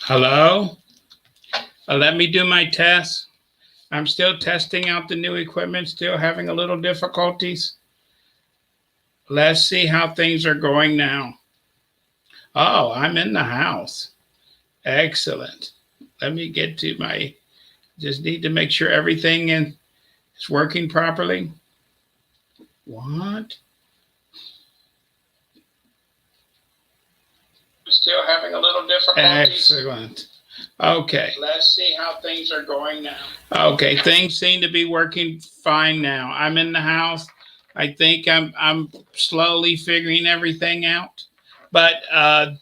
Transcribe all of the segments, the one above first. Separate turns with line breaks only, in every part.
Hello? Let me do my test. I'm still testing out the new equipment, still having a little difficulties. Let's see how things are going now. Oh, I'm in the house. Excellent. Let me get to my, just need to make sure everything is working properly. What? Still having a little difficulty. Excellent. Okay. Let's see how things are going now. Okay, things seem to be working fine now. I'm in the house. I think I'm slowly figuring everything out. But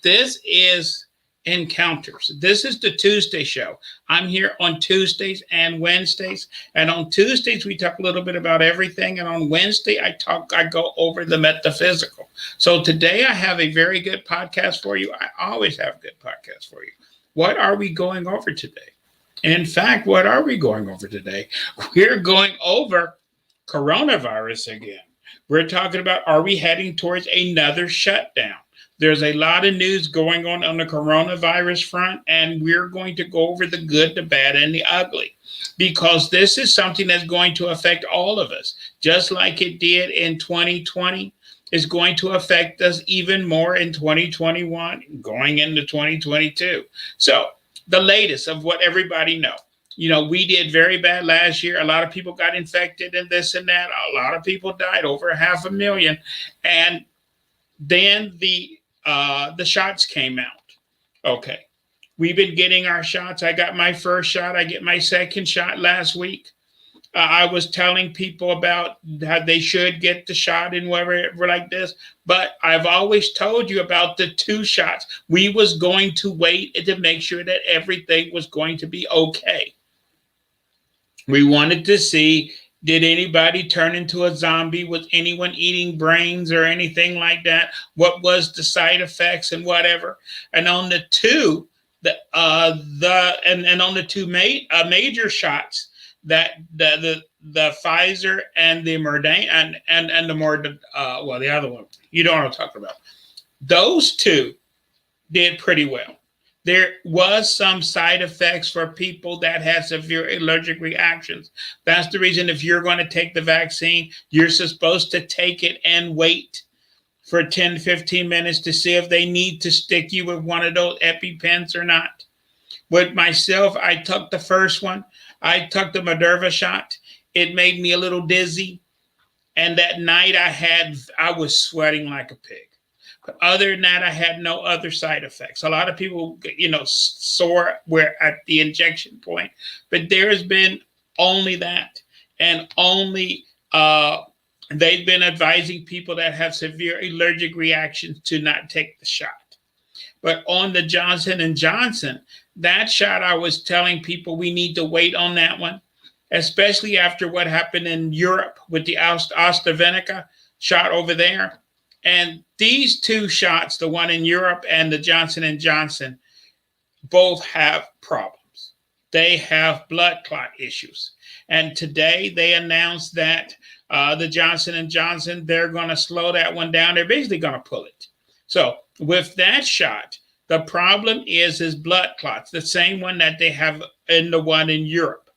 this is Encounters. This is the Tuesday show. I'm here on Tuesdays and Wednesdays. And on Tuesdays we talk a little bit about everything. And on Wednesday I go over the metaphysical. So today I have a very good podcast for you. I always have a good podcast for you. What are we going over today? In fact, what are we going over today? We're going over coronavirus again. We're talking about, are we heading towards another shutdown? There's a lot of news going on the coronavirus front, and we're going to go over the good, the bad, and the ugly, because this is something that's going to affect all of us, just like it did in 2020. Is going to affect us even more in 2021, going into 2022. So the latest of what everybody know. We did very bad last year. A lot of people got infected and this and that. A lot of people died, over 500,000. And then the shots came out. Okay. We've been getting our shots. I got my first shot. I get my second shot last week. I was telling people about how they should get the shot and whatever like this, but I've always told you about the 2 shots. We was going to wait to make sure that everything was going to be okay. We wanted to see, did anybody turn into a zombie? Was anyone eating brains or anything like that? What was the side effects and whatever? And on the two, on the two major shots, that the Pfizer and the Moderna and the more the other one, you know what I'm talking about. Those 2 did pretty well. There was some side effects for people that had severe allergic reactions. That's the reason, if you're going to take the vaccine, you're supposed to take it and wait for 10 to 15 minutes to see if they need to stick you with one of those EpiPens or not. With myself, I took the first one. I took the Moderna shot. It made me a little dizzy. And that night I was sweating like a pig. But other than that, I had no other side effects. A lot of people, sore where at the injection point, but there's been only that. And only they've been advising people that have severe allergic reactions to not take the shot. But on the Johnson and Johnson, that shot, I was telling people we need to wait on that one, especially after what happened in Europe with the AstraZeneca shot over there. And these 2 shots, the one in Europe and the Johnson and Johnson, both have problems. They have blood clot issues. And today they announced that the Johnson and Johnson, they're going to slow that one down. They're basically going to pull it. So with that shot, the problem is blood clots, the same one that they have in the one in Europe,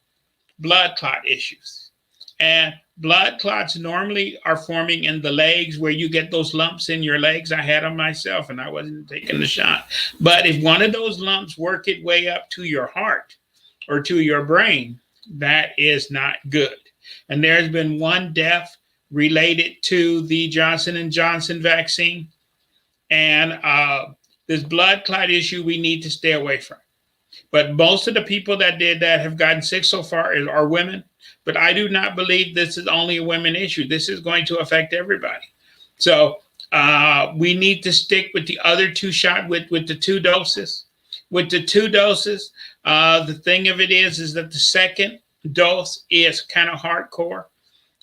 blood clot issues. And blood clots normally are forming in the legs, where you get those lumps in your legs. I had them myself and I wasn't taking the shot. But if one of those lumps work its way up to your heart or to your brain, that is not good. And there's been one death related to the Johnson and Johnson vaccine. And this blood clot issue we need to stay away from. But most of the people that did that have gotten sick so far are women. But I do not believe this is only a women issue. This is going to affect everybody. So we need to stick with the other 2 shots with the 2 doses. With the 2 doses, the thing of it is that the second dose is kind of hardcore.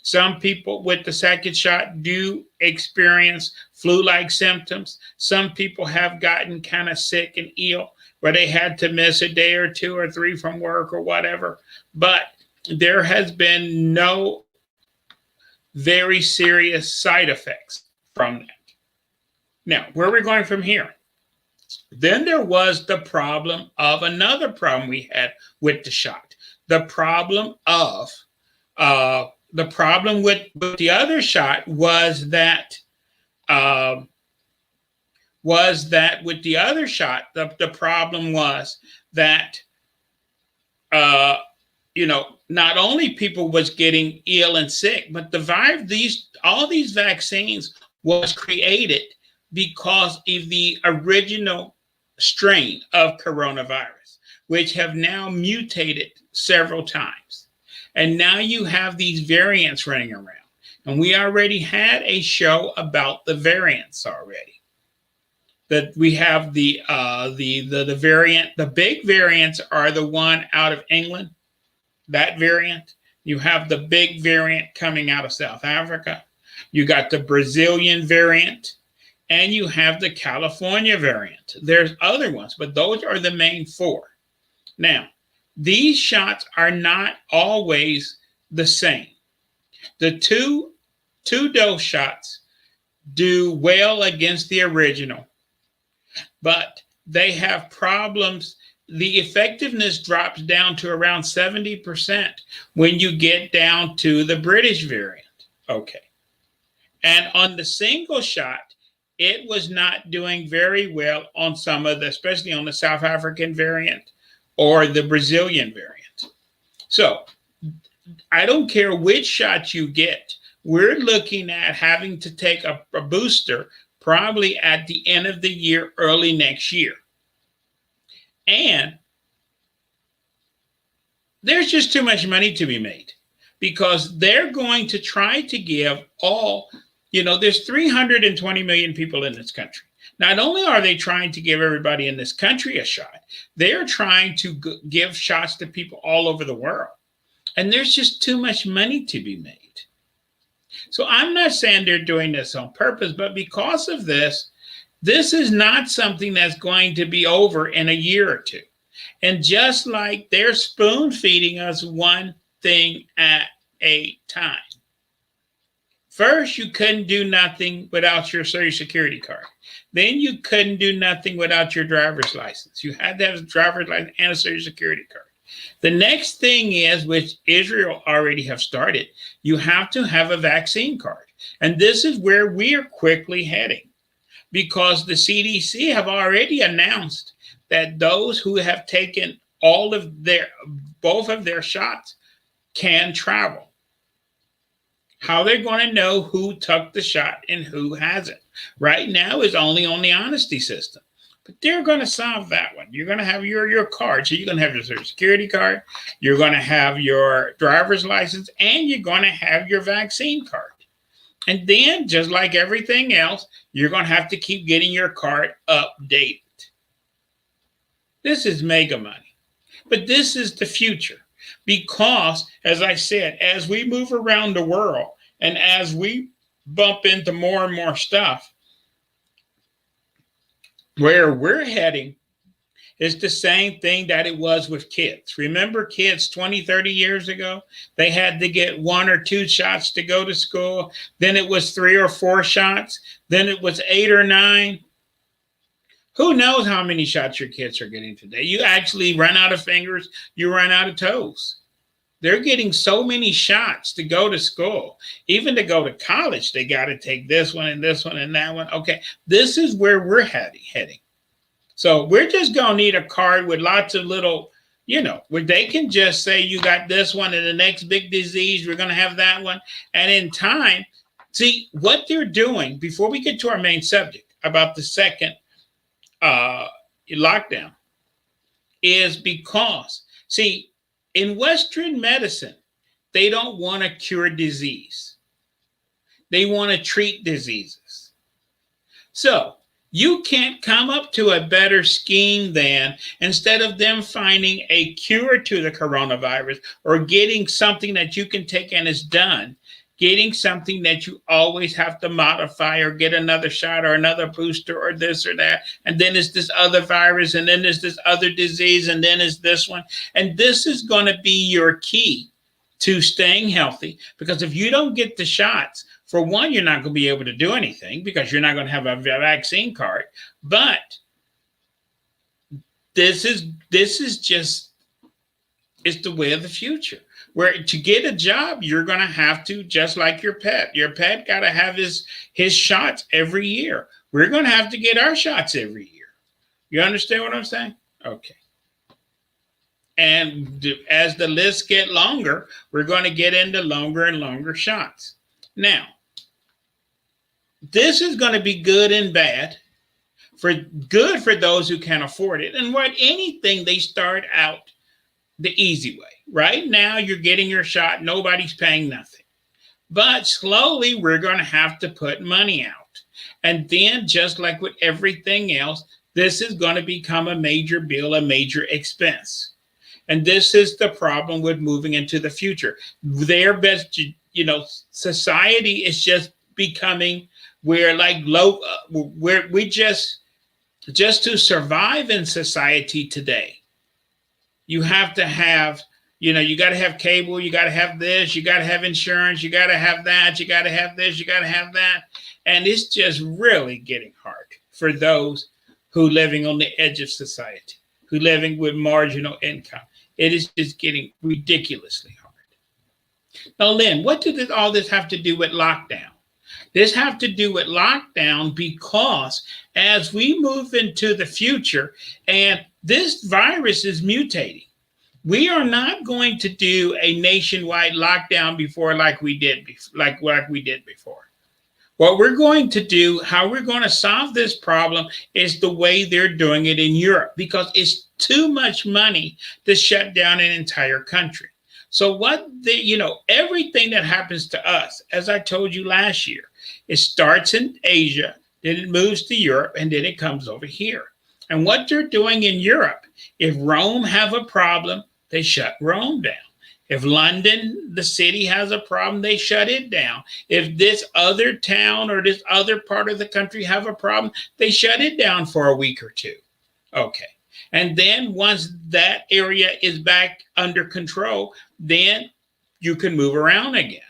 Some people with the second shot do experience flu-like symptoms. Some people have gotten kind of sick and ill, where they had to miss a day or 2 or 3 from work or whatever. But there has been no very serious side effects from that. Now, where are we going from here? Then there was the problem of another problem we had with the shot. The problem of with the other shot was that with the other shot, the problem was that not only people was getting ill and sick, but all these vaccines was created because of the original strain of coronavirus, which have now mutated several times. And now you have these variants running around. And we already had a show about the variants already. That we have the variant, the big variants are the one out of England, that variant. You have the big variant coming out of South Africa. You got the Brazilian variant, and you have the California variant. There's other ones, but those are the main four. Now, these shots are not always the same. The two-dose shots do well against the original, but they have problems. The effectiveness drops down to around 70% when you get down to the British variant. Okay. And on the single shot, it was not doing very well on some of the, especially on the South African variant or the Brazilian variant. So I don't care which shot you get. We're looking at having to take a booster probably at the end of the year, early next year. And there's just too much money to be made because they're going to try to give there's 320 million people in this country. Not only are they trying to give everybody in this country a shot, they're trying to give shots to people all over the world. And there's just too much money to be made. So I'm not saying they're doing this on purpose, but because of this is not something that's going to be over in a year or two. And just like they're spoon feeding us one thing at a time. First, you couldn't do nothing without your Social Security card. Then you couldn't do nothing without your driver's license. You had to have a driver's license and a Social Security card. The next thing is, which Israel already have started, you have to have a vaccine card. And this is where we are quickly heading because the CDC have already announced that those who have taken both of their shots can travel. How they're going to know who took the shot and who hasn't right now is only on the honesty system. But they're going to solve that one. You're going to have your card. So you're going to have your Social Security card. You're going to have your driver's license, and you're going to have your vaccine card. And then, just like everything else, you're going to have to keep getting your card updated. This is mega money. But this is the future. Because, as I said, as we move around the world and as we bump into more and more stuff, where we're heading is the same thing that it was with kids. Remember kids 20, 30 years ago? They had to get 1 or 2 shots to go to school. Then it was 3 or 4 shots. Then it was 8 or 9. Who knows how many shots your kids are getting today? You actually run out of fingers, you run out of toes. They're getting so many shots to go to school. Even to go to college, they got to take this one and this one and that one. Okay, this is where we're heading. So we're just going to need a card with lots of little, where they can just say you got this one and the next big disease, we're going to have that one. And in time, see what they're doing before we get to our main subject about the second lockdown is because, see, in Western medicine, they don't want to cure disease. They want to treat diseases. So you can't come up to a better scheme than, instead of them finding a cure to the coronavirus or getting something that you can take and is done, getting something that you always have to modify or get another shot or another booster or this or that. And then it's this other virus, and then there's this other disease, and then it's this one. And this is going to be your key to staying healthy, because if you don't get the shots, for one, you're not going to be able to do anything because you're not going to have a vaccine card. But this is just, it's the way of the future. Where to get a job, you're going to have to, just like your pet. Your pet got to have his shots every year. We're going to have to get our shots every year. You understand what I'm saying? Okay. And as the lists get longer, we're going to get into longer and longer shots. Now, this is going to be good and bad. Good for those who can afford it. And what anything, they start out the easy way. Right now, you're getting your shot. Nobody's paying nothing. But slowly, we're going to have to put money out. And then, just like with everything else, this is going to become a major bill, a major expense. And this is the problem with moving into the future. Their best, society is just becoming where where we just to survive in society today, you have to have, you got to have cable, you got to have this, you got to have insurance, you got to have that, you got to have this, you got to have that. And it's just really getting hard for those who living on the edge of society, who living with marginal income. It is just getting ridiculously hard. Now, Lynn, what did all this have to do with lockdown? This have to do with lockdown because as we move into the future and this virus is mutating, we are not going to do a nationwide lockdown before like we did before. What we're going to do, how we're going to solve this problem is the way they're doing it in Europe, because it's too much money to shut down an entire country. So everything that happens to us, as I told you last year, it starts in Asia, then it moves to Europe, and then it comes over here. And what they're doing in Europe, if Rome have a problem, they shut Rome down. If London, the city, has a problem, they shut it down. If this other town or this other part of the country have a problem, they shut it down for a week or two. Okay. And then once that area is back under control, then you can move around again.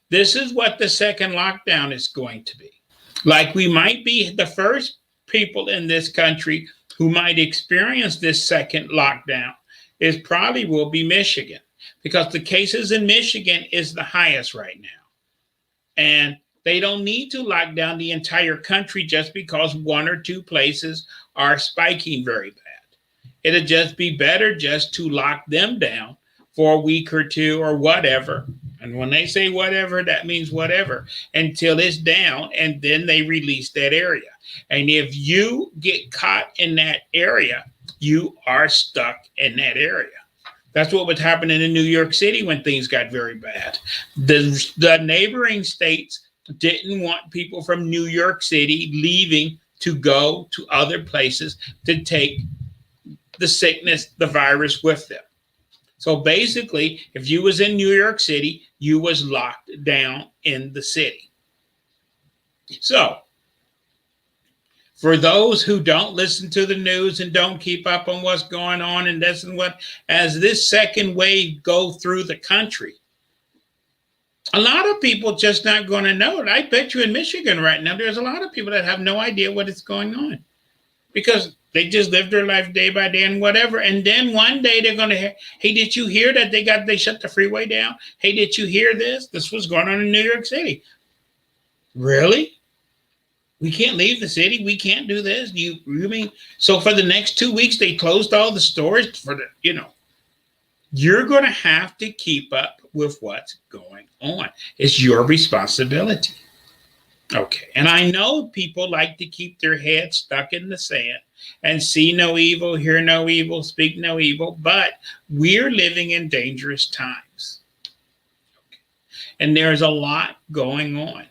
This is what the second lockdown is going to be. Like, we might be the first people in this country who might experience this second lockdown is probably will be Michigan, because the cases in Michigan is the highest right now. And they don't need to lock down the entire country just because one or two places are spiking very bad. It'll just be better just to lock them down for a week or two or whatever. And when they say whatever, that means whatever, until it's down, and then they release that area. And if you get caught in that area, you are stuck in that area. That's what was happening in New York City when things got very bad. The neighboring states didn't want people from New York City leaving to go to other places to take the sickness, the virus with them. So basically, if you was in New York City, you was locked down in the city. So for those who don't listen to the news and don't keep up on what's going on and this and what, as this second wave go through the country, a lot of people just not going to know it. I bet you in Michigan right now, there's a lot of people that have no idea what is going on, because they just live their life day by day and whatever. And then one day they're going to hear, hey, did you hear that they shut the freeway down? Hey, did you hear this? This was going on in New York City. Really? We can't leave the city. We can't do this. You mean, so for the next 2 weeks, they closed all the stores for you're going to have to keep up with what's going on. It's your responsibility. Okay. And I know people like to keep their heads stuck in the sand and see no evil, hear no evil, speak no evil, but we're living in dangerous times. Okay. And there's a lot going on.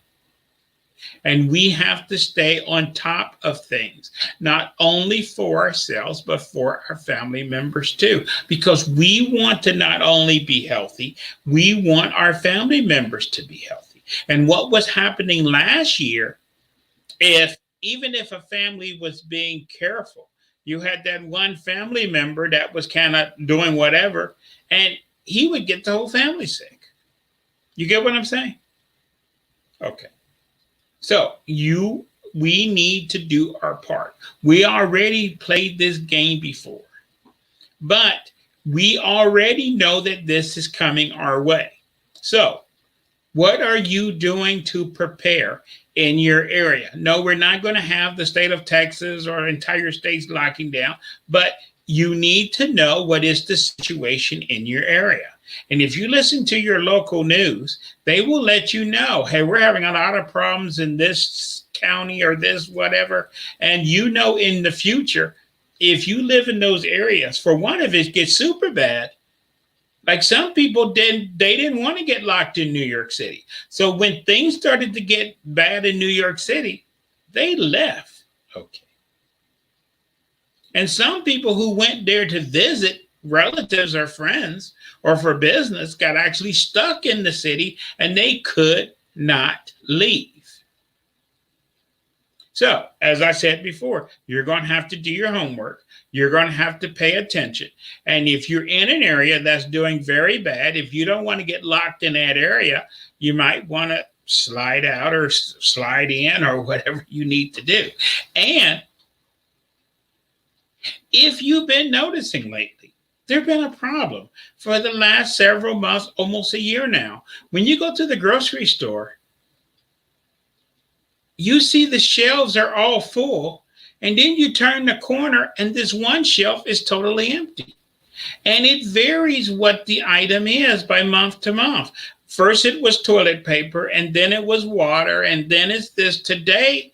And we have to stay on top of things, not only for ourselves, but for our family members too, because we want to not only be healthy, we want our family members to be healthy. And what was happening last year, even if a family was being careful, you had that one family member that was kind of doing whatever, and he would get the whole family sick. You get what I'm saying? Okay. So we need to do our part. We already played this game before. But we already know that this is coming our way. So, what are you doing to prepare in your area? No, we're not going to have the state of Texas or entire states locking down, but you need to know what is the situation in your area. And if you listen to your local news, they will let you know, hey, we're having a lot of problems in this county or this whatever. And you know, in the future, if you live in those areas, for one, if it gets super bad, like some people didn't want to get locked in New York City. So when things started to get bad in New York City, they left. Okay. And some people who went there to visit relatives or friends or for business got actually stuck in the city and they could not leave. So, as I said before, you're going to have to do your homework. You're going to have to pay attention. And if you're in an area that's doing very bad, if you don't want to get locked in that area, you might want to slide out or slide in or whatever you need to do. And if you've been noticing lately, there's been a problem for the last several months, almost a year now. When you go to the grocery store, you see the shelves are all full, and then you turn the corner and this one shelf is totally empty. And it varies what the item is by month to month. First it was toilet paper, and then it was water, and then it's this. Today,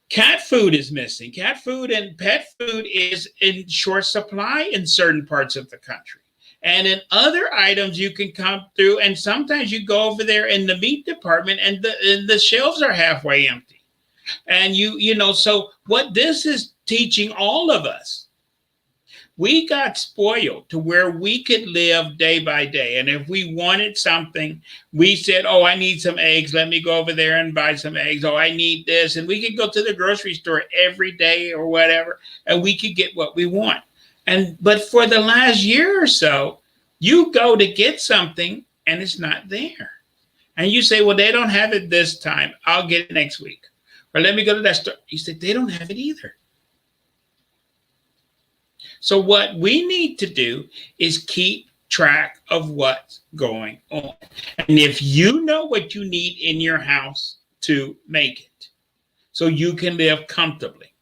cat food is missing. Cat food and pet food is in short supply in certain parts of the country. And in other items, you can come through, and sometimes you go over there in the meat department, and the shelves are halfway empty. And so what this is teaching all of us, we got spoiled to where we could live day by day. And if we wanted something, we said, oh, I need some eggs. Let me go over there and buy some eggs. Oh, I need this. And we could go to the grocery store every day or whatever, and we could get what we want. But for the last year or so, you go to get something and it's not there. And you say, well, they don't have it this time. I'll get it next week. Or let me go to that store. You said, they don't have it either. So what we need to do is keep track of what's going on. And if you know what you need in your house, to make it so you can live comfortably.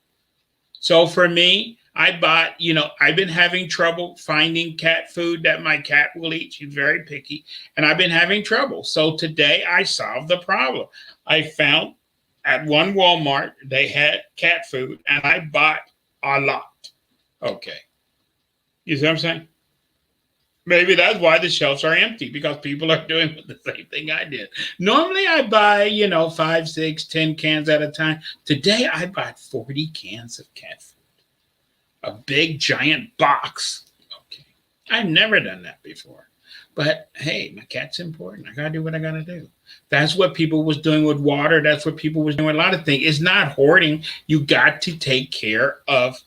So for me, I bought, I've been having trouble finding cat food that my cat will eat. She's very picky, and I've been having trouble. So today I solved the problem. I found at one Walmart, they had cat food, and I bought a lot. Okay. You see what I'm saying? Maybe that's why the shelves are empty, because people are doing the same thing I did. Normally I buy, 5, 6, 10 cans at a time. Today I bought 40 cans of cat food. A big giant box. Okay. I've never done that before. But hey, my cat's important. I gotta do what I gotta do. That's what people was doing with water. That's what people was doing with a lot of things. It's not hoarding. You got to take care of,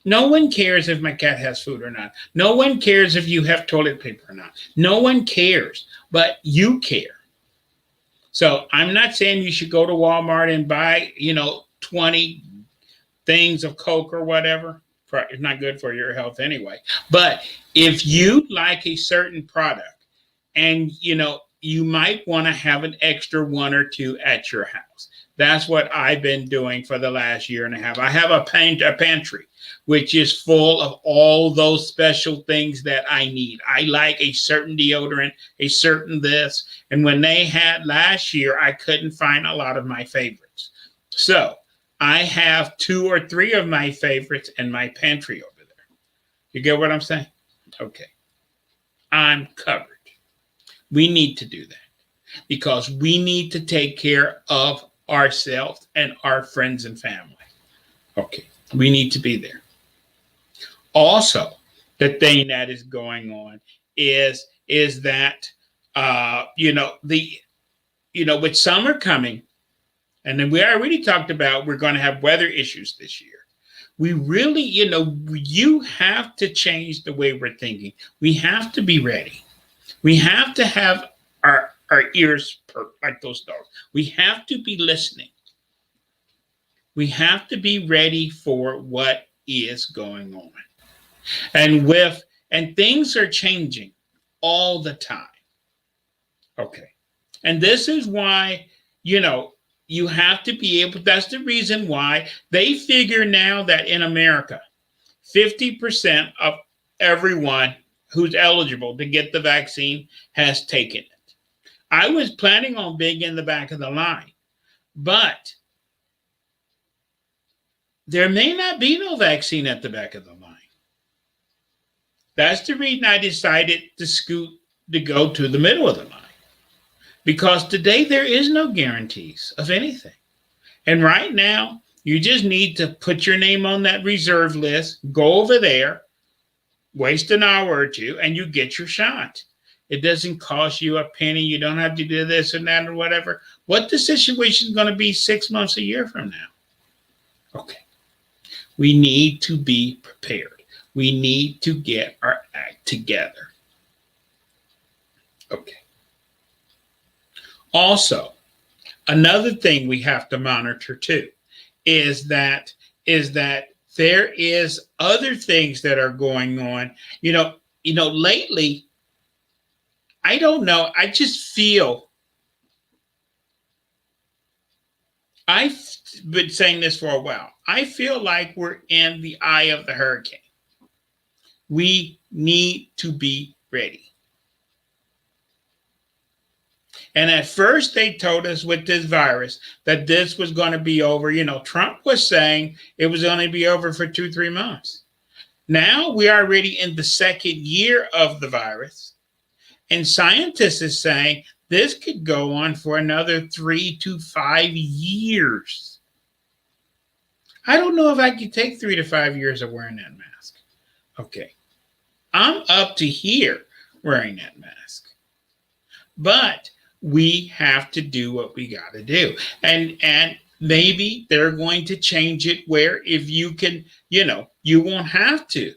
no one cares if my cat has food or not. No one cares if you have toilet paper or not. No one cares, but you care. So I'm not saying you should go to Walmart and buy, 20 things of Coke or whatever. It's not good for your health anyway. But if you like a certain product and, you might want to have an extra 1 or 2 at your house. That's what I've been doing for the last year and a half. I have a pantry, which is full of all those special things that I need. I like a certain deodorant, a certain this. And when they had last year, I couldn't find a lot of my favorites. So I have 2 or 3 of my favorites in my pantry over there. You get what I'm saying? Okay. I'm covered. We need to do that because we need to take care of ourselves and our friends and family. Okay. We need to be there. Also, the thing that is going on is that, with summer coming, and then we already talked about we're going to have weather issues this year. We really, you have to change the way we're thinking. We have to be ready. We have to have our ears perked like those dogs. We have to be listening. We have to be ready for what is going on. And things are changing all the time. Okay. And this is why, you have to be able, that's the reason why they figure now that in America, 50% of everyone who's eligible to get the vaccine has taken it. I was planning on being in the back of the line, but there may not be no vaccine at the back of the line. That's the reason I decided to go to the middle of the line. Because today there is no guarantees of anything. And right now, you just need to put your name on that reserve list, go over there, waste an hour or two, and you get your shot. It doesn't cost you a penny. You don't have to do this and that or whatever. What the situation is going to be 6 months, a year from now? Okay. We need to be prepared. We need to get our act together. Okay. Also, another thing we have to monitor too is that there is other things that are going on. Lately, I don't know. I just feel, I've been saying this for a while. I feel like we're in the eye of the hurricane. We need to be ready. And at first they told us with this virus that this was going to be over. Trump was saying it was going to be over for 2-3 months. Now we are already in the second year of the virus. And scientists are saying this could go on for another 3 to 5 years. I don't know if I could take 3 to 5 years of wearing that mask. Okay. I'm up to here wearing that mask. But we have to do what we got to do. And maybe they're going to change it where if you can, you won't have to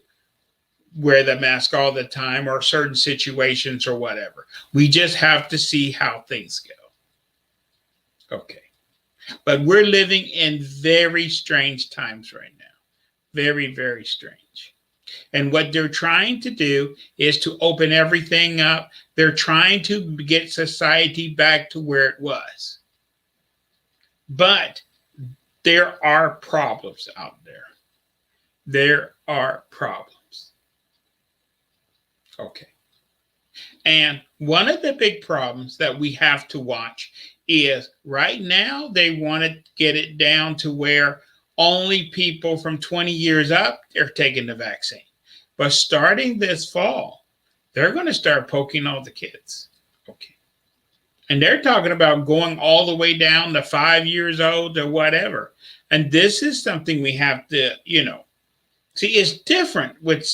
wear the mask all the time or certain situations or whatever. We just have to see how things go. Okay. But we're living in very strange times right now. Very, very strange. And what they're trying to do is to open everything up. They're trying to get society back to where it was. But there are problems out there. There are problems. Okay. And one of the big problems that we have to watch is right now they want to get it down to where only people from 20 years up are taking the vaccine. But starting this fall, they're going to start poking all the kids. Okay. And they're talking about going all the way down to 5 years old or whatever. And this is something we have to, see, it's different with,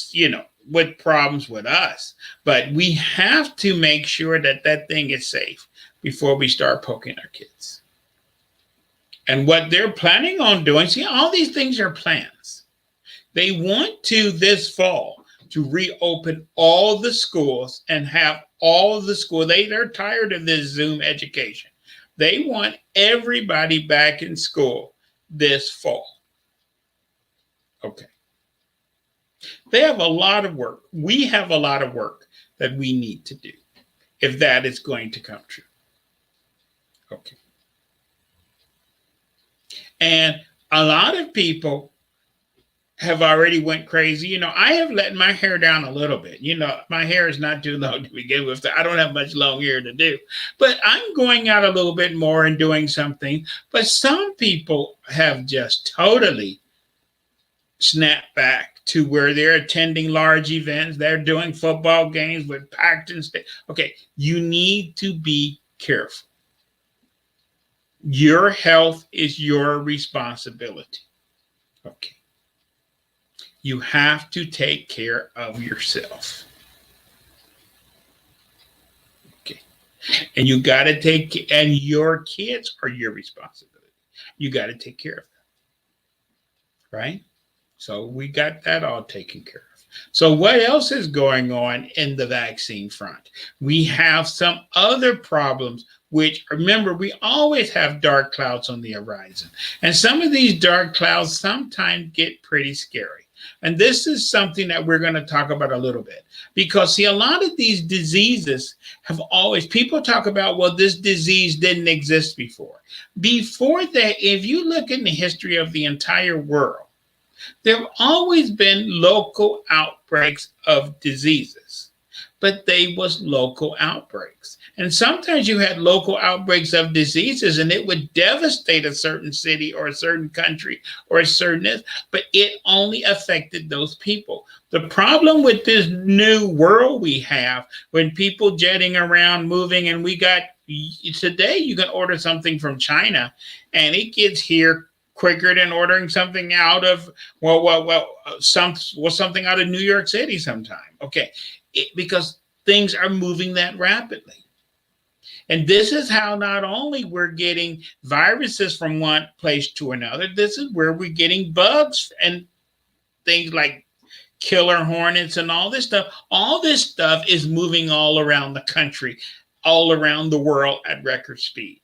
with problems with us. But we have to make sure that that thing is safe before we start poking our kids. And what they're planning on doing, see, all these things are plans. They want to, this fall, to reopen all the schools and have all the school. They're tired of this Zoom education. They want everybody back in school this fall. Okay. They have a lot of work. We have a lot of work that we need to do if that is going to come true. Okay. And a lot of people have already went crazy. I have let my hair down a little bit. My hair is not too long to begin with. I don't have much long hair to do. But I'm going out a little bit more and doing something. But some people have just totally snapped back to where they're attending large events. They're doing football games with packed and stuff. Okay, you need to be careful. Your health is your responsibility. Okay. You have to take care of yourself. Okay. And you got to and your kids are your responsibility. You got to take care of them. Right? So we got that all taken care of. So what else is going on in the vaccine front? We have some other problems, which, remember, we always have dark clouds on the horizon. And some of these dark clouds sometimes get pretty scary. And this is something that we're going to talk about a little bit. Because, see, a lot of these diseases have always, people talk about, well, this disease didn't exist before. Before that, if you look in the history of the entire world, there have always been local outbreaks of diseases, but they was local outbreaks. And sometimes you had local outbreaks of diseases and it would devastate a certain city or a certain country or a certain, but it only affected those people. The problem with this new world we have, when people jetting around, moving, and we got, today you can order something from China and it gets here quicker than ordering something out of, something out of New York City sometime. Okay, because things are moving that rapidly. And this is how not only we're getting viruses from one place to another, this is where we're getting bugs and things like killer hornets and all this stuff. All this stuff is moving all around the country, all around the world at record speed.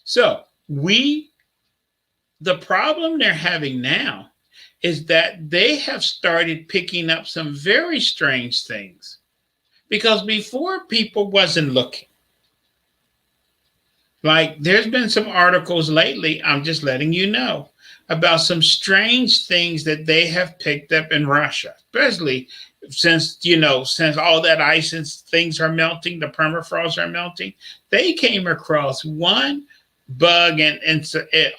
So the problem they're having now is that they have started picking up some very strange things, because before people wasn't looking. Like, there's been some articles lately, I'm just letting you know, about some strange things that they have picked up in Russia, especially since all that ice and things are melting, the permafrost are melting. They came across one bug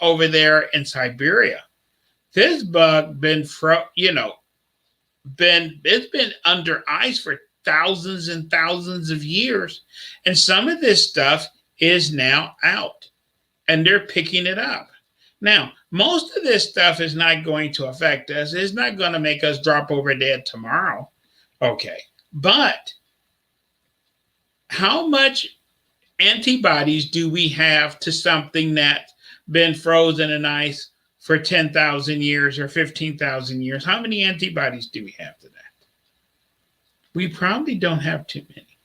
over there in Siberia. This bug it's been under ice for thousands and thousands of years, and some of this stuff is now out and they're picking it up. Now, most of this stuff is not going to affect us. It's not going to make us drop over dead tomorrow. Okay. But how much antibodies do we have to something that's been frozen in ice for 10,000 years or 15,000 years? How many antibodies do we have to that? We probably don't have too many.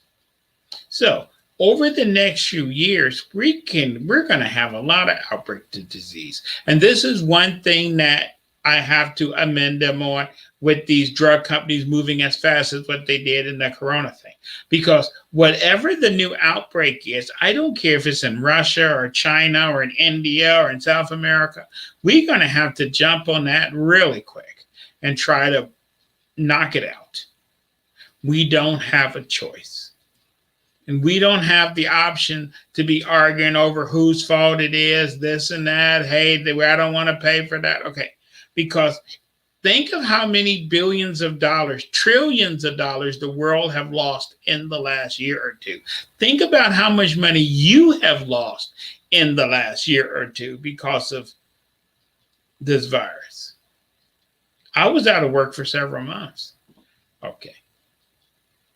So, over the next few years, we're going to have a lot of outbreaks of disease. And this is one thing that I have to amend them on, with these drug companies moving as fast as what they did in the corona thing. Because whatever the new outbreak is, I don't care if it's in Russia or China or in India or in South America, we're going to have to jump on that really quick and try to knock it out. We don't have a choice. And we don't have the option to be arguing over whose fault it is, this and that. Hey, I don't want to pay for that. Okay. Because think of how many billions of dollars, trillions of dollars the world have lost in the last year or two. Think about how much money you have lost in the last year or two because of this virus. I was out of work for several months. Okay.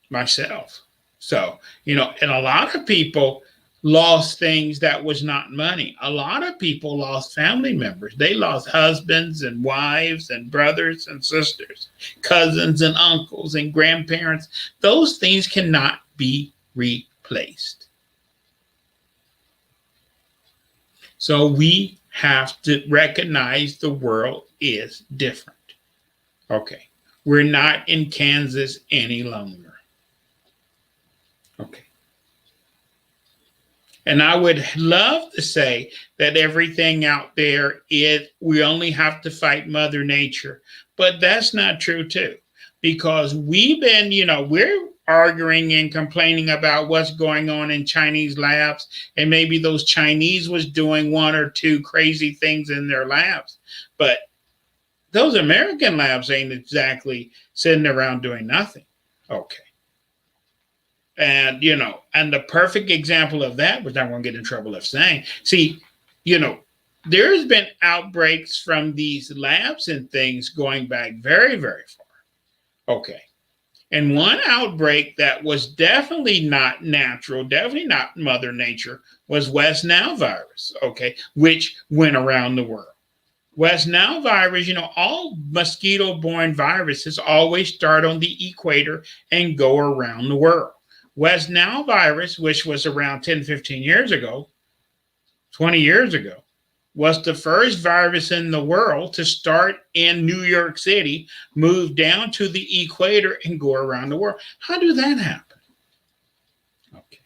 Myself. So, and a lot of people lost things that was not money. A lot of people lost family members. They lost husbands and wives and brothers and sisters, cousins and uncles and grandparents. Those things cannot be replaced. So we have to recognize the world is different. Okay. We're not in Kansas any longer. Okay. And I would love to say that everything out there we only have to fight Mother Nature, but that's not true too, because we've been, we're arguing and complaining about what's going on in Chinese labs, and maybe those Chinese was doing one or two crazy things in their labs, but those American labs ain't exactly sitting around doing nothing. Okay. And, and the perfect example of that, which I won't get in trouble of saying, there's been outbreaks from these labs and things going back very, very far. Okay. And one outbreak that was definitely not natural, definitely not Mother Nature, was West Nile virus, okay, which went around the world. West Nile virus, all mosquito-borne viruses always start on the equator and go around the world. West Nile virus, which was around 10, 15 years ago, 20 years ago, was the first virus in the world to start in New York City, move down to the equator, and go around the world. How did that happen? Okay.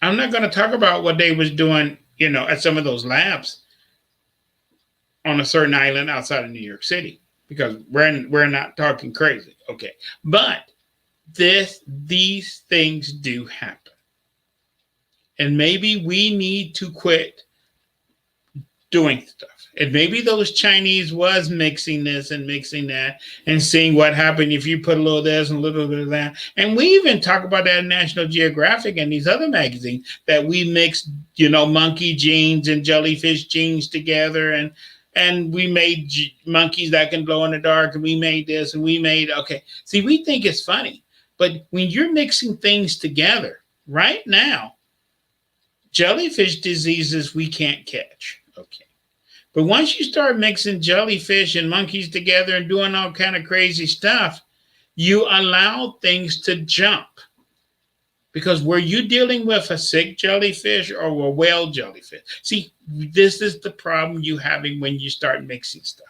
I'm not going to talk about what they was doing, at some of those labs on a certain island outside of New York City, because we're not talking crazy. Okay. But these things do happen. And maybe we need to quit doing stuff. And maybe those Chinese was mixing this and mixing that and seeing what happened if you put a little of this and a little bit of that. And we even talk about that in National Geographic and these other magazines, that we mixed, monkey genes and jellyfish genes together, and we made monkeys that can glow in the dark, and we made this, and we made, okay. See, we think it's funny, but when you're mixing things together right now, jellyfish diseases we can't catch, okay. But once you start mixing jellyfish and monkeys together and doing all kind of crazy stuff, you allow things to jump. Because were you dealing with a sick jellyfish or a well jellyfish? See, this is the problem you having when you start mixing stuff.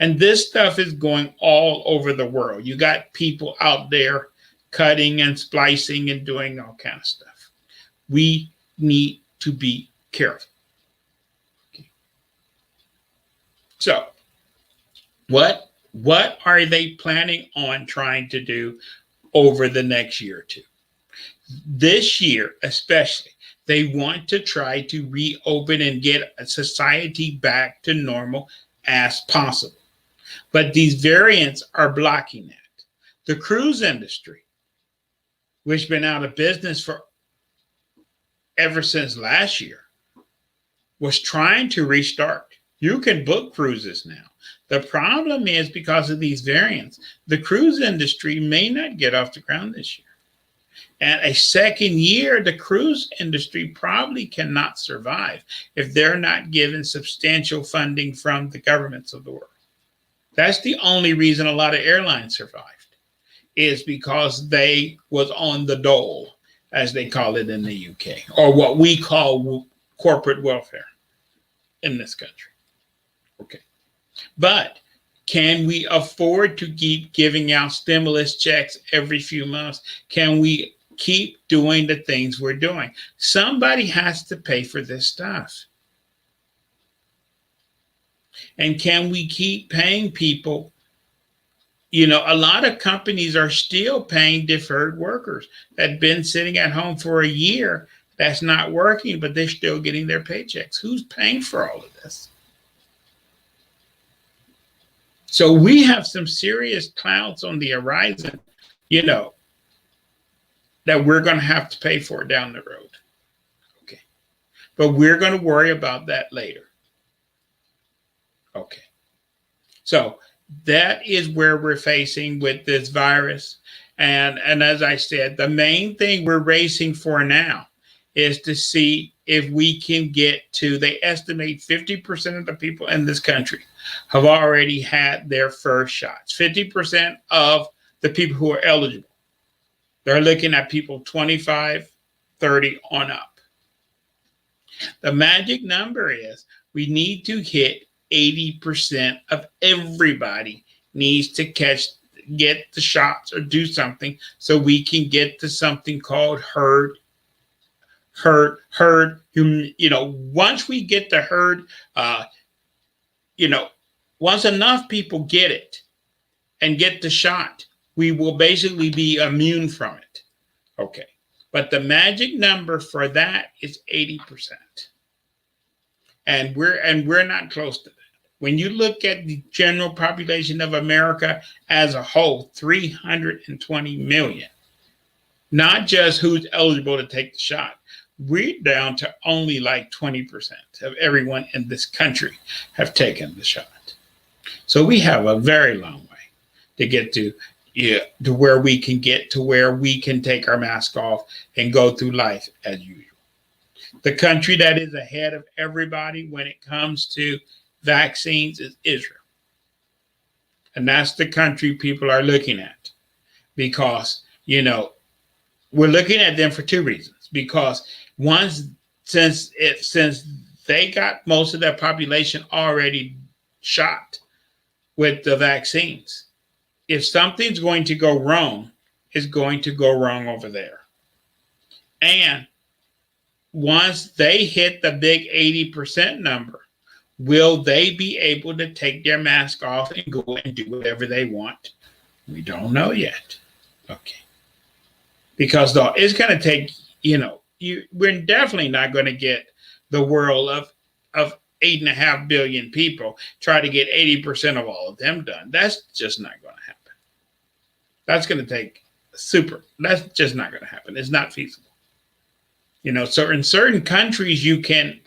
And this stuff is going all over the world. You got people out there cutting and splicing and doing all kind of stuff. We need to be careful. Okay. So, what are they planning on trying to do over the next year or two? This year, especially, they want to try to reopen and get a society back to normal as possible. But these variants are blocking that. The cruise industry, which has been out of business for ever since last year, was trying to restart. You can book cruises now. The problem is, because of these variants, the cruise industry may not get off the ground this year. And a second year, the cruise industry probably cannot survive if they're not given substantial funding from the governments of the world. That's the only reason a lot of airlines survived, is because they was on the dole, as they call it in the UK, or what we call corporate welfare in this country. Okay. But can we afford to keep giving out stimulus checks every few months? Can we keep doing the things we're doing? Somebody has to pay for this stuff. And can we keep paying people? A lot of companies are still paying deferred workers that have been sitting at home for a year. That's not working, but they're still getting their paychecks. Who's paying for all of this? So we have some serious clouds on the horizon, that we're going to have to pay for down the road. Okay. But we're going to worry about that later. Okay. So that is where we're facing with this virus. And as I said, the main thing we're racing for now is to see if we can get to, they estimate 50% of the people in this country have already had their first shots. 50% of the people who are eligible. They're looking at people 25, 30 on up. The magic number is we need to hit 80% of everybody needs to get the shots or do something, so we can get to something called herd. Once we get the herd, once enough people get it and get the shot, we will basically be immune from it. Okay. But the magic number for that is 80%. And we're not close to that. When you look at the general population of America as a whole, 320 million, not just who's eligible to take the shot, we're down to only like 20% of everyone in this country have taken the shot. So we have a very long way to get to where we can get to where we can take our mask off and go through life as usual. The country that is ahead of everybody when it comes to vaccines is Israel. And that's the country people are looking at, because, we're looking at them for two reasons. Because once since they got most of their population already shot with the vaccines, if something's going to go wrong, it's going to go wrong over there. And once they hit the big 80% number, will they be able to take their mask off and go and do whatever they want? We don't know yet. Okay. Because though it's going to take, we're definitely not going to get the world of 8.5 billion people, try to get 80% of all of them done. That's just not going to happen. That's going to take that's just not going to happen. It's not feasible. So in certain countries, you can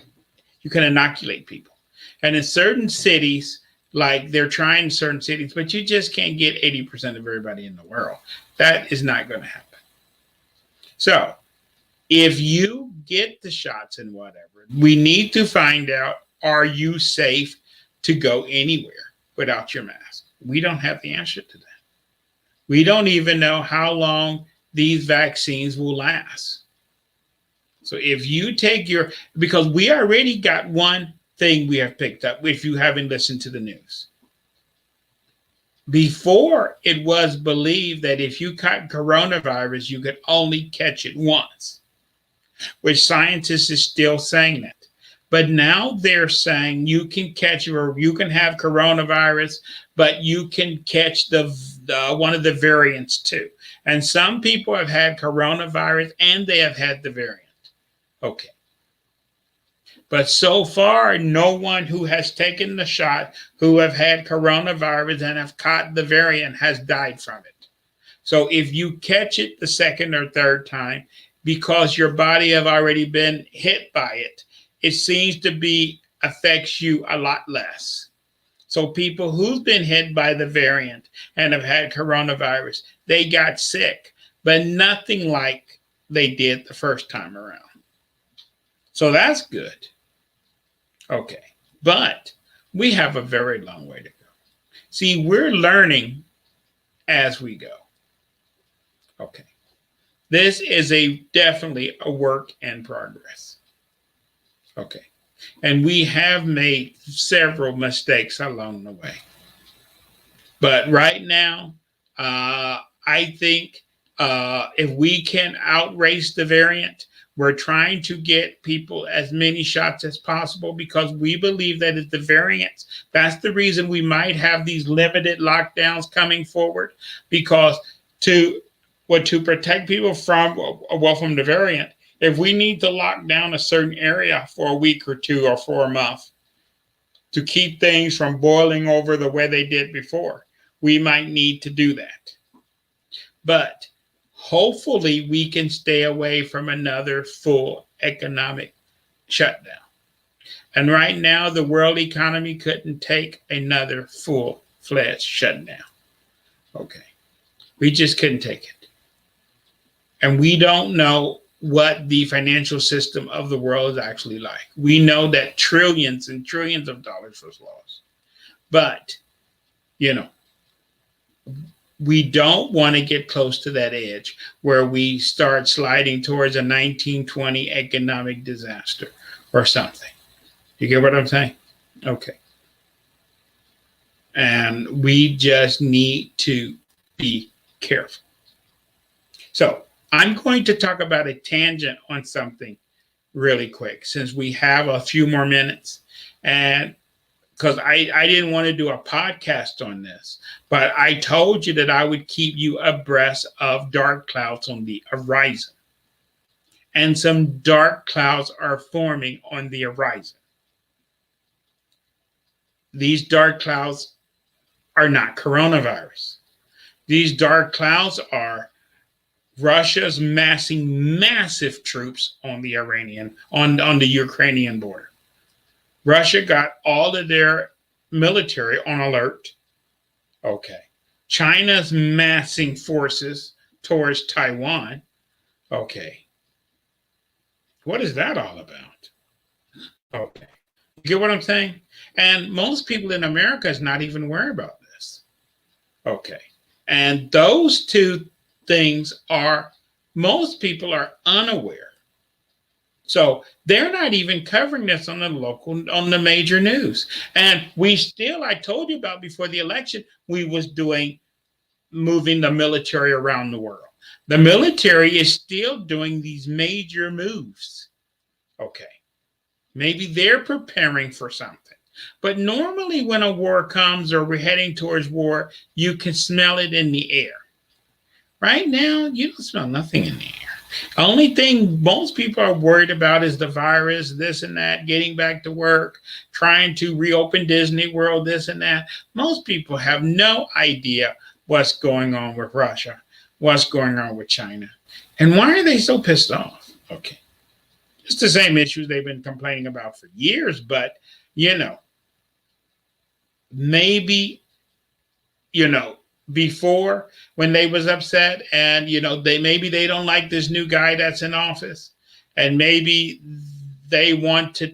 inoculate people. And in certain cities, like they're trying certain cities, but you just can't get 80% of everybody in the world. That is not going to happen. So if you get the shots and whatever, we need to find out, are you safe to go anywhere without your mask? We don't have the answer to that. We don't even know how long these vaccines will last. So if you take because we already got one thing we have picked up, if you haven't listened to the news. Before, it was believed that if you caught coronavirus, you could only catch it once, which scientists is still saying that. But now they're saying you can catch or you can have coronavirus, but you can catch the one of the variants too. And some people have had coronavirus and they have had the variant. Okay. But so far, no one who has taken the shot who have had coronavirus and have caught the variant has died from it. So if you catch it the second or third time, because your body have already been hit by it, it seems to affects you a lot less. So people who've been hit by the variant and have had coronavirus, they got sick, but nothing like they did the first time around. So that's good. Okay, but we have a very long way to go. See, we're learning as we go. Okay, this is definitely a work in progress. Okay, and we have made several mistakes along the way. But right now, I think if we can outrace the variant, we're trying to get people as many shots as possible because we believe that it's the variants. That's the reason we might have these limited lockdowns coming forward, because to protect people from the variant, if we need to lock down a certain area for a week or two or for a month to keep things from boiling over the way they did before, we might need to do that. But hopefully we can stay away from another full economic shutdown. And right now, the world economy couldn't take another full-fledged shutdown. Okay. We just couldn't take it. And we don't know what the financial system of the world is actually like. We know that trillions and trillions of dollars was lost. But, we don't want to get close to that edge where we start sliding towards a 1920 economic disaster or something. You get what I'm saying? Okay. And we just need to be careful. So I'm going to talk about a tangent on something really quick since we have a few more minutes. And because I didn't want to do a podcast on this, but I told you that I would keep you abreast of dark clouds on the horizon. And some dark clouds are forming on the horizon. These dark clouds are not coronavirus. These dark clouds are Russia's massing massive troops on the on the Ukrainian border. Russia got all of their military on alert. Okay. China's massing forces towards Taiwan. Okay. What is that all about? Okay. You get what I'm saying? And most people in America is not even worried about this. Okay. And those two things most people are unaware. So they're not even covering this on on the major news. And we still, I told you about before the election, we was doing moving the military around the world. The military is still doing these major moves. Okay. Maybe they're preparing for something. But normally, when a war comes or we're heading towards war, you can smell it in the air. Right now, you don't smell nothing in the air. The only thing most people are worried about is the virus, this and that, getting back to work, trying to reopen Disney World, this and that. Most people have no idea what's going on with Russia, what's going on with China. And why are they so pissed off? Okay. It's the same issues they've been complaining about for years, but, you know, maybe, you know, before when they was upset and maybe they don't like this new guy that's in office and maybe they want to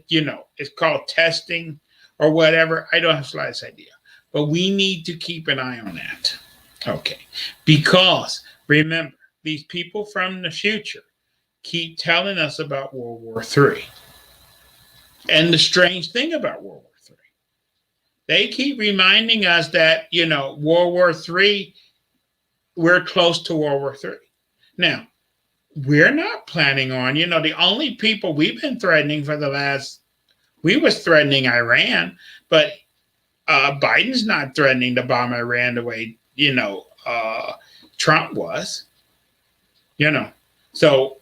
it's called testing or whatever. I don't have the slightest idea, but we need to keep an eye on that. Okay, because remember, these people from the future keep telling us about World War III. And the strange thing about World War III, they keep reminding us that World War III, we're close to World War III. Now, we're not planning on, the only people we've been threatening we was threatening Iran, but Biden's not threatening to bomb Iran the way, Trump was, So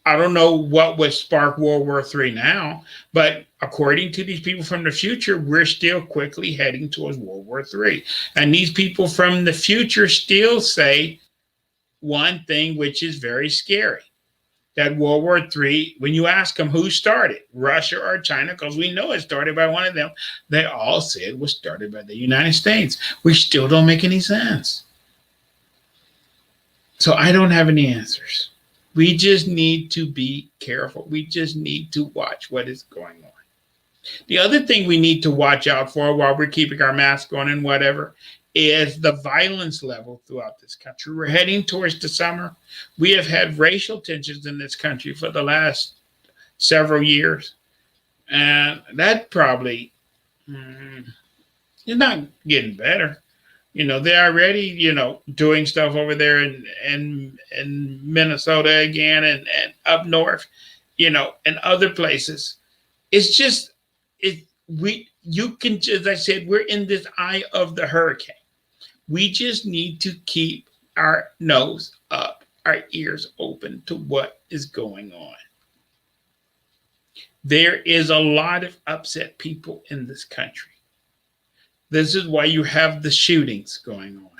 I don't know what would spark World War III now, but according to these people from the future, we're still quickly heading towards World War III. And these people from the future still say one thing, which is very scary, that World War III, when you ask them who started, Russia or China, because we know it started by one of them, they all said it was started by the United States, which still don't make any sense. So I don't have any answers. We just need to be careful. We just need to watch what is going on. The other thing we need to watch out for while we're keeping our mask on and whatever is the violence level throughout this country. We're heading towards the summer. We have had racial tensions in this country for the last several years. And that probably is not getting better. They're already, doing stuff over there in Minnesota again and up north, and other places. It's just, as I said, we're in this eye of the hurricane. We just need to keep our nose up, our ears open to what is going on. There is a lot of upset people in this country. This is why you have the shootings going on.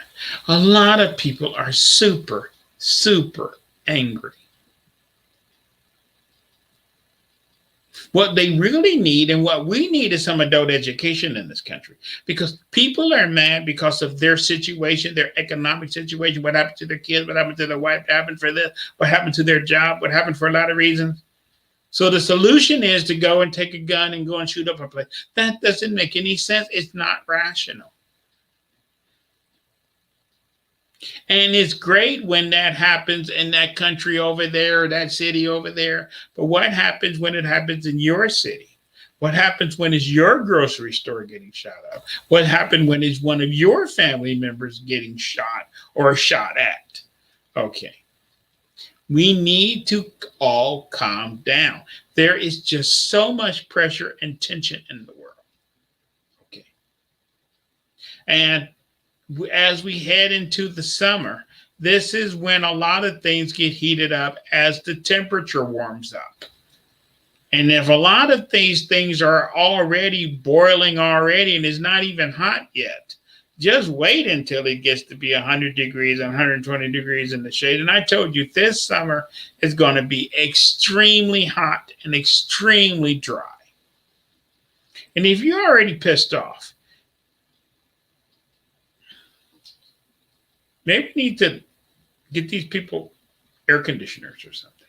A lot of people are super, super angry. What they really need and what we need is some adult education in this country, because people are mad because of their situation, their economic situation, what happened to their kids, what happened to their wife, what happened for this, what happened to their job, what happened for a lot of reasons. So the solution is to go and take a gun and go and shoot up a place. That doesn't make any sense. It's not rational. And it's great when that happens in that country over there, or that city over there. But what happens when it happens in your city? What happens when it's your grocery store getting shot up? What happens when it's one of your family members getting shot or shot at? Okay. We need to all calm down. There is just so much pressure and tension in the world. Okay. And as we head into the summer, this is when a lot of things get heated up as the temperature warms up. And if a lot of these things are already boiling already and it's not even hot yet, just wait until it gets to be 100 degrees and 120 degrees in the shade. And I told you this summer is going to be extremely hot and extremely dry. And if you're already pissed off, maybe we need to get these people air conditioners or something.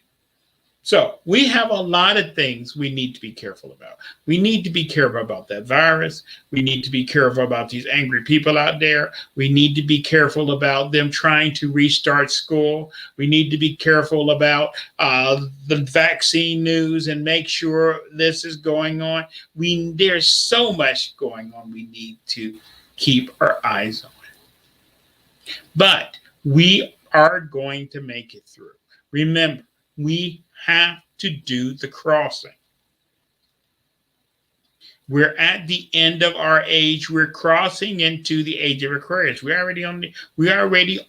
So we have a lot of things we need to be careful about. We need to be careful about that virus. We need to be careful about these angry people out there. We need to be careful about them trying to restart school. We need to be careful about the vaccine news and make sure this is going on. There's so much going on we need to keep our eyes on. But we are going to make it through. Remember, we have to do the crossing. We're at the end of our age. We're crossing into the age of Aquarius. We're already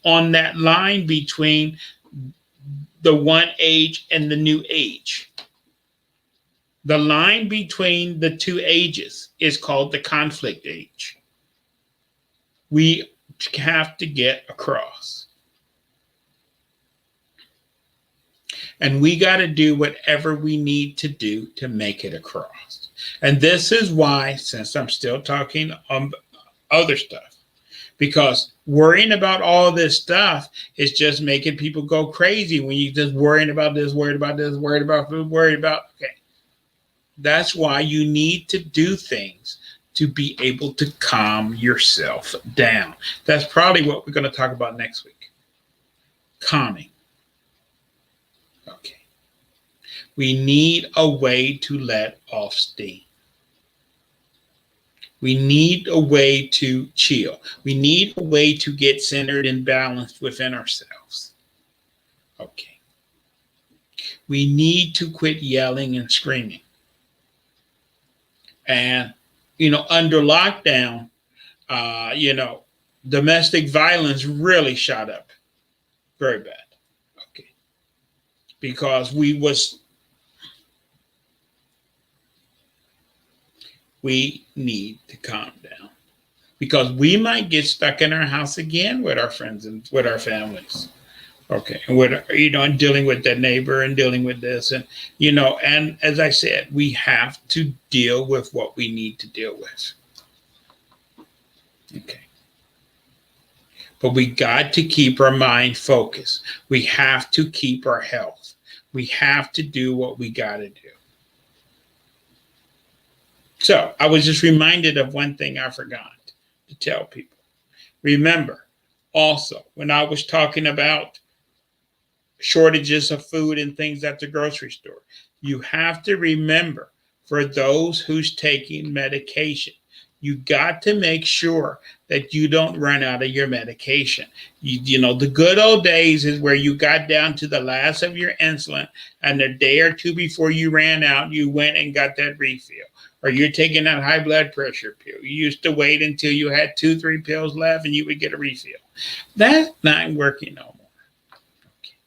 on that line between the one age and the new age. The line between the two ages is called the conflict age. We have to get across. And we got to do whatever we need to do to make it across. And this is why, since I'm still talking other stuff, because worrying about all this stuff is just making people go crazy when you just worrying about this, worried about this, worried about food, worried about, okay. That's why you need to do things to be able to calm yourself down. That's probably what we're going to talk about next week. Calming. Okay. We need a way to let off steam. We need a way to chill. We need a way to get centered and balanced within ourselves. Okay. We need to quit yelling and screaming. And, under lockdown, domestic violence really shot up very bad. Okay. Because we need to calm down, because we might get stuck in our house again with our friends and with our families. Okay. And and dealing with the neighbor and dealing with this and as I said, we have to deal with what we need to deal with. Okay. But we got to keep our mind focused. We have to keep our health. We have to do what we got to do. So I was just reminded of one thing I forgot to tell people. Remember, also, when I was talking about shortages of food and things at the grocery store, you have to remember, for those who's taking medication, you got to make sure that you don't run out of your medication. The good old days is where you got down to the last of your insulin, and a day or two before you ran out, you went and got that refill. Or you're taking that high blood pressure pill. You used to wait until you had 2-3 pills left and you would get a refill. That's not working no more. Okay.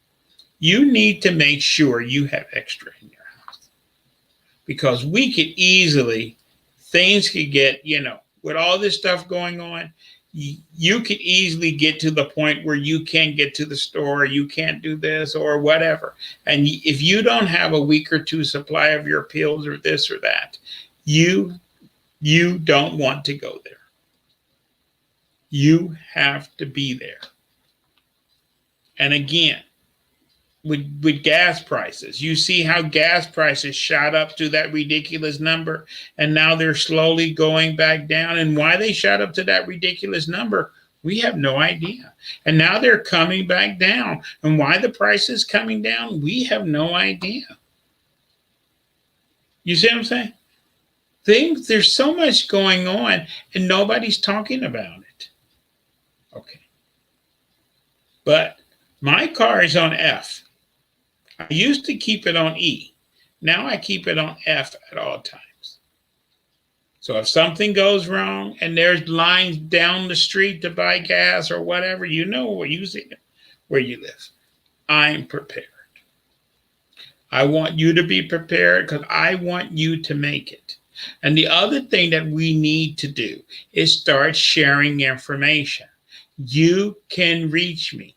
You need to make sure you have extra in your house. Because things could get, with all this stuff going on, you could easily get to the point where you can't get to the store, you can't do this or whatever. And if you don't have a week or two supply of your pills or this or that, you don't want to go there. You have to be there. And again, with gas prices, you see how gas prices shot up to that ridiculous number, and now they're slowly going back down. And why they shot up to that ridiculous number, we have no idea. And now they're coming back down. And why the price is coming down, we have no idea. You see what I'm saying? There's so much going on and nobody's talking about it. Okay. But my car is on F. I used to keep it on E. Now I keep it on F at all times. So if something goes wrong and there's lines down the street to buy gas or whatever, where you live. I'm prepared. I want you to be prepared because I want you to make it. And the other thing that we need to do is start sharing information. You can reach me.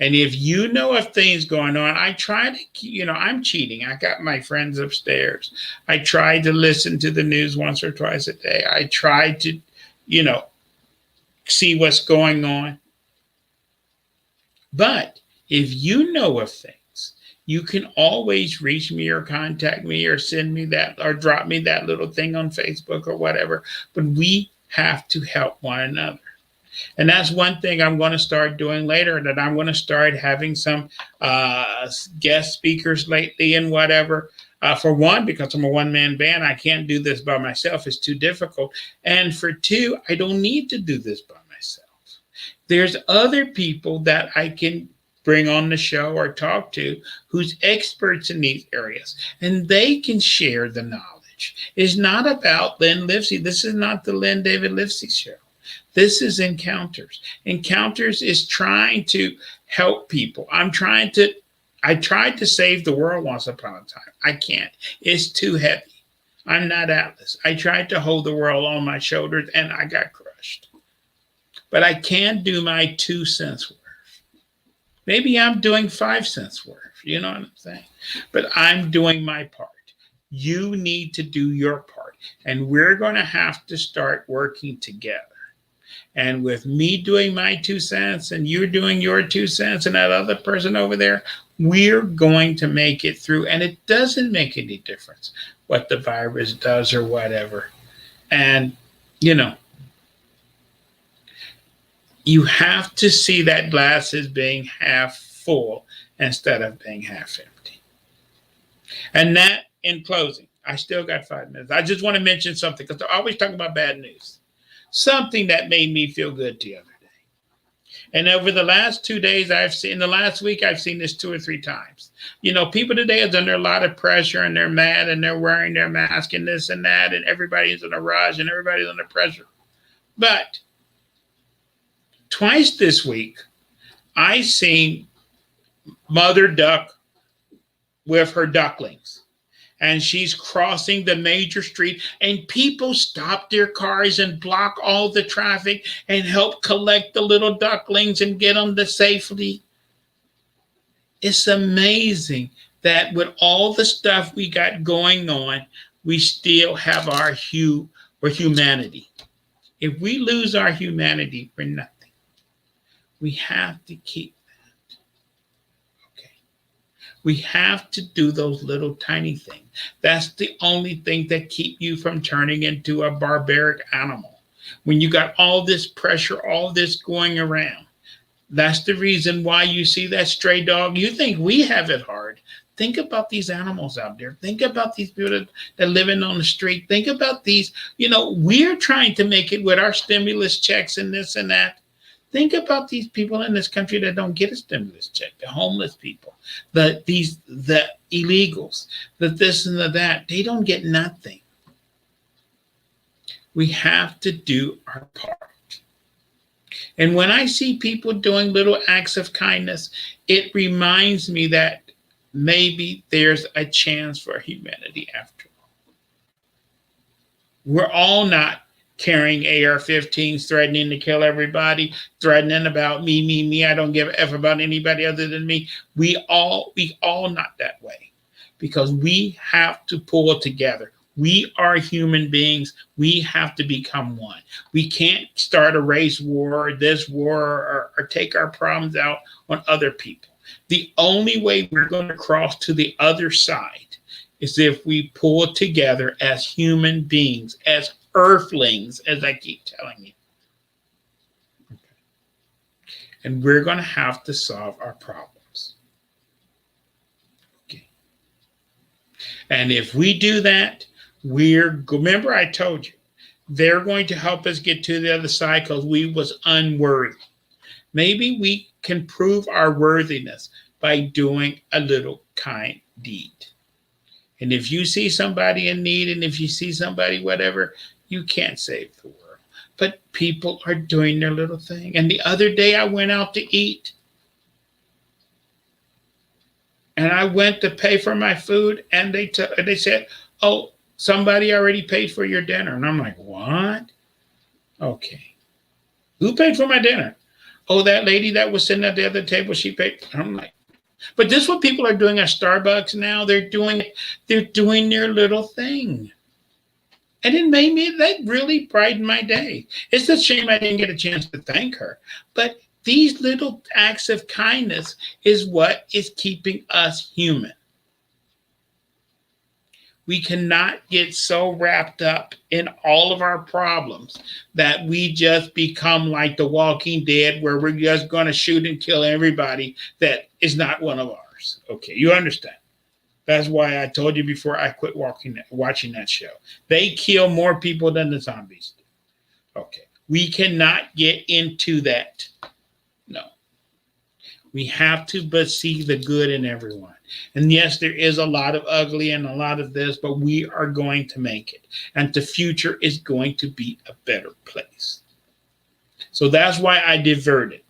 And if you know of things going on, I try to, I'm cheating. I got my friends upstairs. I try to listen to the news once or twice a day. I try to, see what's going on. But if you know of things, you can always reach me or contact me or send me that or drop me that little thing on Facebook or whatever. But we have to help one another. And that's one thing I'm going to start doing later, that I'm going to start having some guest speakers lately and whatever. For one, because I'm a one-man band, I can't do this by myself. It's too difficult. And for two, I don't need to do this by myself. There's other people that I can bring on the show or talk to who's experts in these areas, and they can share the knowledge. It's not about Lynn Livesey. This is not the Lynn David Livesey show. This is Encounters. Encounters is trying to help people. I tried to save the world once upon a time. I can't. It's too heavy. I'm not Atlas. I tried to hold the world on my shoulders and I got crushed. But I can do my 2 cents worth. Maybe I'm doing 5 cents worth. You know what I'm saying? But I'm doing my part. You need to do your part. And we're going to have to start working together. And with me doing my 2 cents and you doing your 2 cents and that other person over there, we're going to make it through. And it doesn't make any difference what the virus does or whatever. And, you know, you have to see that glass as being half full instead of being half empty. And that, in closing, I still got 5 minutes. I just want to mention something because I always talk about bad news. Something that made me feel good the other day. And over the last 2 days, in the last week, I've seen this 2 or 3 times. You know, people today are under a lot of pressure and they're mad and they're wearing their mask and this and that, and everybody's in a rush and everybody's under pressure. But twice this week, I seen Mother Duck with her ducklings. And she's crossing the major street, and people stop their cars and block all the traffic and help collect the little ducklings and get them to safety. It's amazing that with all the stuff we got going on, we still have our humanity. If we lose our humanity, we're nothing. We have to keep that. Okay. We have to do those little tiny things. That's the only thing that keep you from turning into a barbaric animal. When you got all this pressure, all this going around, that's the reason why you see that stray dog. You think we have it hard. Think about these animals out there. Think about these people that are living on the street. Think about these, you know, we're trying to make it with our stimulus checks and this and that. Think about these people in this country that don't get a stimulus check, the homeless people, the illegals, the this and the that. They don't get nothing. We have to do our part. And when I see people doing little acts of kindness, it reminds me that maybe there's a chance for humanity after all. We're all not carrying AR-15s, threatening to kill everybody, threatening about me. I don't give a F about anybody other than me. We all not that way, because we have to pull together. We are human beings. We have to become one. We can't start a race war or this war or take our problems out on other people. The only way we're going to cross to the other side is if we pull together as human beings, as earthlings, as I keep telling you. Okay. And we're going to have to solve our problems. Okay. And if we do that, remember I told you, they're going to help us get to the other side because we was unworthy. Maybe we can prove our worthiness by doing a little kind deed. And if you see somebody in need, and if you see somebody whatever, you can't save the world. But people are doing their little thing. And the other day I went out to eat. And I went to pay for my food, and they said, "Oh, somebody already paid for your dinner." And I'm like, "What?" Okay. Who paid for my dinner? "Oh, that lady that was sitting at the other table, she paid." I'm like, but this is what people are doing at Starbucks now. They're doing their little thing. And that really brightened my day. It's a shame I didn't get a chance to thank her. But These little acts of kindness is what is keeping us human. We cannot get so wrapped up in all of our problems that we just become like the Walking Dead, where we're just going to shoot and kill everybody that is not one of ours. Okay, you understand? That's why I told you before I quit watching that show. They kill more people than the zombies do. Okay, we cannot get into that. No. We have to but see the good in everyone. And yes, there is a lot of ugly and a lot of this, but we are going to make it. And the future is going to be a better place. So that's why I diverted.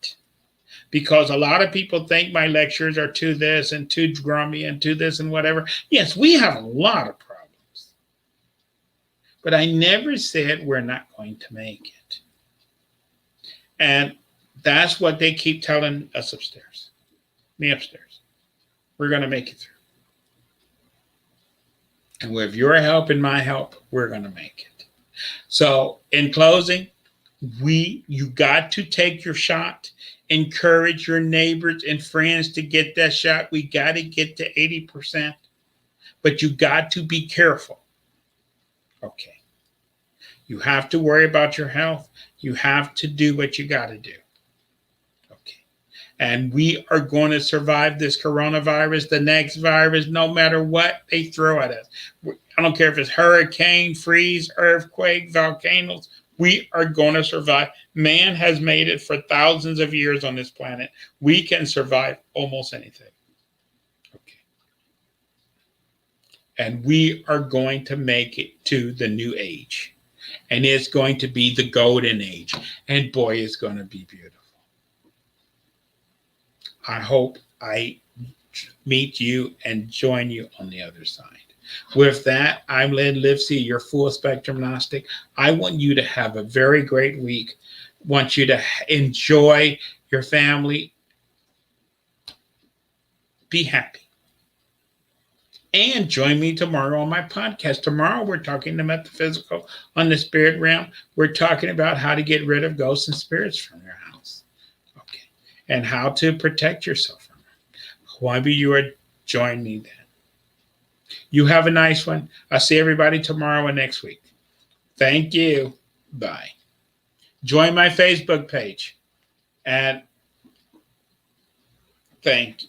Because a lot of people think my lectures are too this and too grummy and too this and whatever. Yes, we have a lot of problems. But I never said we're not going to make it. And that's what they keep telling us upstairs. Me upstairs. We're going to make it through. And with your help and my help, we're going to make it. So in closing, you got to take your shot. Encourage your neighbors and friends to get that shot. We got to get to 80%. But you got to be careful. Okay. You have to worry about your health. You have to do what you got to do. And we are going to survive this coronavirus, the next virus, no matter what they throw at us. I don't care if it's hurricane, freeze, earthquake, volcanoes. We are going to survive. Man has made it for thousands of years on this planet. We can survive almost anything. Okay. And we are going to make it to the new age. And it's going to be the golden age. And boy, it's going to be beautiful. I hope I meet you and join you on the other side. With that, I'm Lynn Livesey, your full spectrum Gnostic. I want you to have a very great week. Want you to enjoy your family. Be happy. And join me tomorrow on my podcast. Tomorrow, we're talking the metaphysical on the spirit realm. We're talking about how to get rid of ghosts and spirits from your house. Okay. And how to protect yourself from them. Whoever you are, join me then. You have a nice one. I'll see everybody tomorrow and next week. Thank you. Bye. Join my Facebook page. And thank you.